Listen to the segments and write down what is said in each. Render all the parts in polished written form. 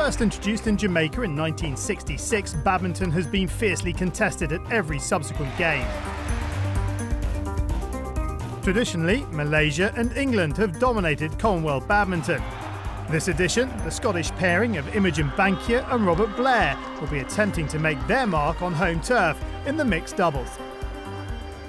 First introduced in Jamaica in 1966, badminton has been fiercely contested at every subsequent game. Traditionally, Malaysia and England have dominated Commonwealth badminton. This edition, the Scottish pairing of Imogen Bankier and Robert Blair will be attempting to make their mark on home turf in the mixed doubles.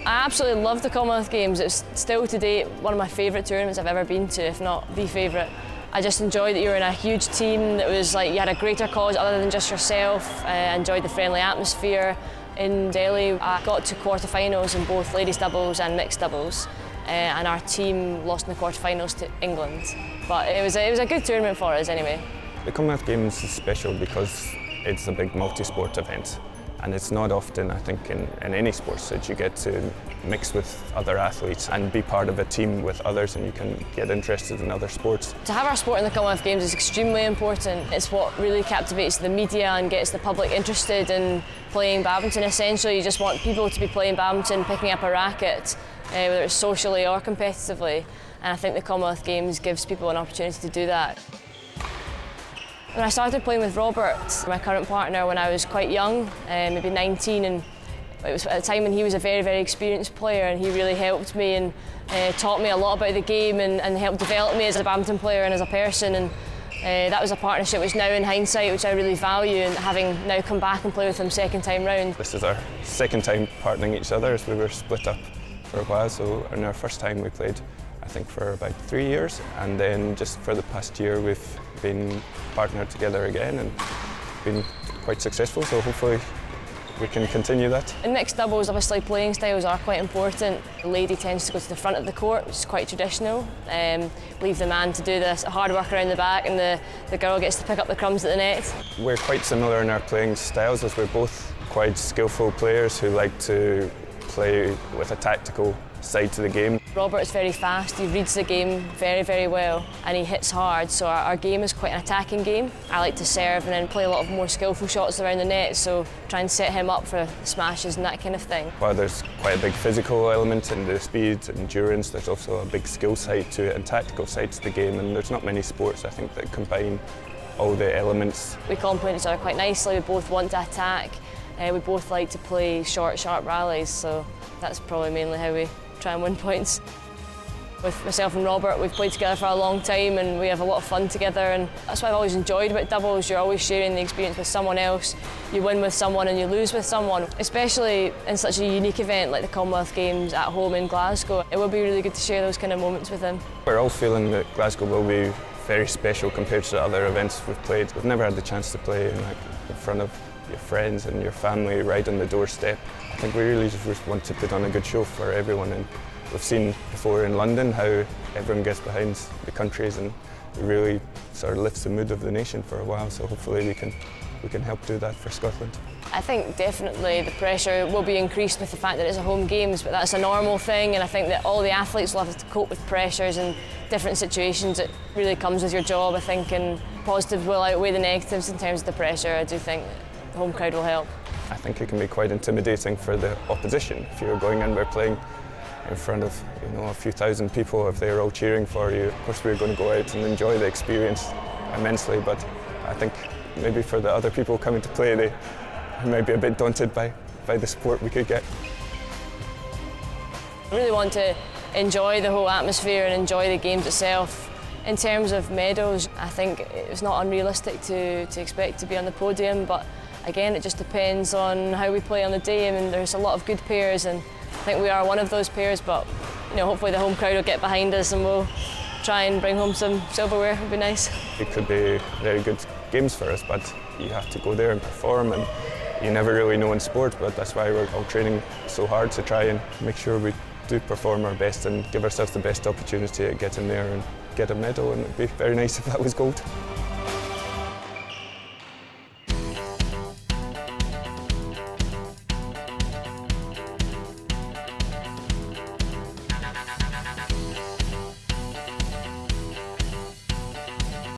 I absolutely love the Commonwealth Games. It's still to date one of my favourite tournaments I've ever been to, if not the favourite. I just enjoyed that you were in a huge team, that was like you had a greater cause other than just yourself. I enjoyed the friendly atmosphere in Delhi. I got to quarter-finals in both ladies doubles and mixed doubles, and our team lost in the quarter-finals to England. But it was a good tournament for us anyway. The Commonwealth Games is special because it's a big multi-sport event. And it's not often, I think, in any sports that you get to mix with other athletes and be part of a team with others, and you can get interested in other sports. To have our sport in the Commonwealth Games is extremely important. It's what really captivates the media and gets the public interested in playing badminton. Essentially, you just want people to be playing badminton, picking up a racket, whether it's socially or competitively. And I think the Commonwealth Games gives people an opportunity to do that. When I started playing with Robert, my current partner, when I was quite young, maybe 19, and it was at a time when he was a very, very experienced player, and he really helped me and taught me a lot about the game and helped develop me as a badminton player and as a person. And that was a partnership which now in hindsight, which I really value, and having now come back and play with him second time round. This is our second time partnering each other, as we were split up for a while. So in our first time we played, I think, for about 3 years, and then just for the past year we've been partnered together again and been quite successful, so hopefully we can continue that. In mixed doubles, obviously playing styles are quite important. The lady tends to go to the front of the court, which is quite traditional. Leave the man to do this hard work around the back, and the girl gets to pick up the crumbs at the net. We're quite similar in our playing styles, as we're both quite skillful players who like to play with a tactical side to the game. Robert's very fast, he reads the game very, very well, and he hits hard, so our game is quite an attacking game. I like to serve and then play a lot of more skillful shots around the net, so try and set him up for smashes and that kind of thing. While there's quite a big physical element in the speed and endurance, there's also a big skill side to it and tactical side to the game, and there's not many sports, I think, that combine all the elements. We complement each other quite nicely, we both want to attack, we both like to play short, sharp rallies, so that's probably mainly how we try and win points. With myself and Robert, we've played together for a long time and we have a lot of fun together, and that's what I've always enjoyed about doubles. You're always sharing the experience with someone else. You win with someone and you lose with someone. Especially in such a unique event like the Commonwealth Games at home in Glasgow. It would be really good to share those kind of moments with them. We're all feeling that Glasgow will be very special compared to the other events we've played. We've never had the chance to play in front of your friends and your family right on the doorstep. I think we really just want to put on a good show for everyone, and we've seen before in London how everyone gets behind the countries, and it really sort of lifts the mood of the nation for a while, so hopefully we can help do that for Scotland. I think definitely the pressure will be increased with the fact that it's a home games, but that's a normal thing, and I think that all the athletes will have to cope with pressures and different situations. It really comes with your job, I think, and positives will outweigh the negatives in terms of the pressure. I do think the home crowd will help. I think it can be quite intimidating for the opposition. If you're going in, we're playing in front of a few thousand people, if they're all cheering for you. Of course we're going to go out and enjoy the experience immensely, but I think maybe for the other people coming to play, they might be a bit daunted by the support we could get. I really want to enjoy the whole atmosphere and enjoy the games itself. In terms of medals, I think it's not unrealistic to expect to be on the podium, but again, it just depends on how we play on the day. I mean, there's a lot of good pairs, and I think we are one of those pairs, but hopefully the home crowd will get behind us and we'll try and bring home some silverware. It would be nice. It could be very good games for us, but you have to go there and perform, and you never really know in sport, but that's why we're all training so hard to try and make sure we do perform our best and give ourselves the best opportunity to get in there and get a medal, and it'd be very nice if that was gold.